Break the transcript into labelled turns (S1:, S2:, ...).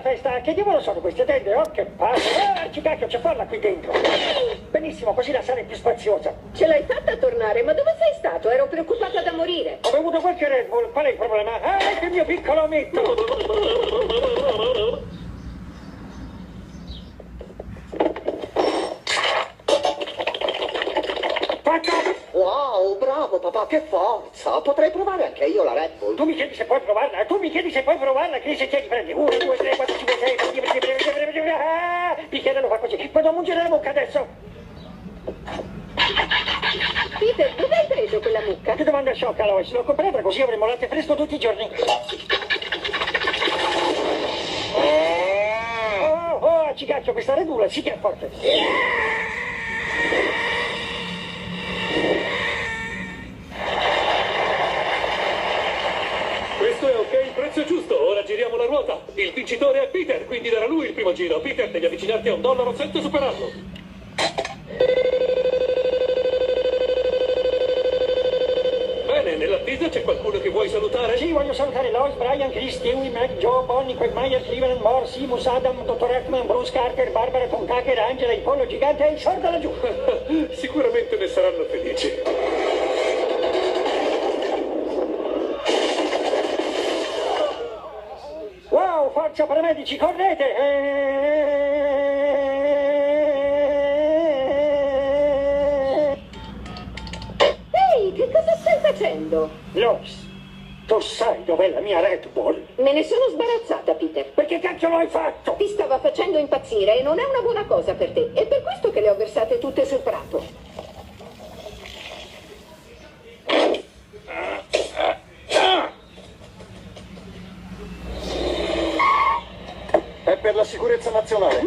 S1: festa? Che diavolo sono queste tende? Oh, che passo! Cicacchio, c'è folla qui dentro! Benissimo, così la sala è più spaziosa.
S2: Ce l'hai fatta tornare, ma dove sei stato? Ero preoccupata da morire.
S1: Ho bevuto qualche Red Bull, qual è il problema? Che il mio piccolo ometto!
S3: Wow, bravo papà, che forza! Potrei provare anche io la Red Bull.
S1: Tu mi chiedi se puoi provarla? Tu mi chiedi se puoi provarla? Che se tieni, prendi 1, 2, 3, 4, 5, 6, bicchiere lo fa così. Vado a mungere la bocca adesso.
S2: Peter, dove hai preso quella mucca?
S1: Che domanda sciocca, Lois. L'ho comprata così avremo latte fresco tutti i giorni. Oh, cicacchio, questa redula sì che è forte.
S4: Questo è ok, il prezzo è giusto, ora giriamo la ruota. Il vincitore è Peter, quindi darà lui il primo giro. Peter, devi avvicinarti a $1 senza superarlo. Bene, nell'attesa c'è qualcuno che vuoi salutare?
S1: Sì, voglio salutare Lois, Brian, Chris, Stewie, Mac, Joe, Bonnie, Quagmire, Cleveland, Moore, Seamus, Adam, Dottor Ekman, Bruce Carter, Barbara, Tom Tucker, Angela, il pollo gigante e il sordo laggiù.
S4: Sicuramente ne saranno felici.
S1: Wow, forza paramedici, correte!
S2: Ehi, che cosa stai facendo?
S1: Lois, tu sai dov'è la mia Red Bull?
S2: Me ne sono sbarazzata, Peter.
S1: Perché cacchio l'hai fatto?
S2: Ti stava facendo impazzire e non è una buona cosa per te. È per questo che le ho versate tutte sul prato.
S3: È per la sicurezza nazionale.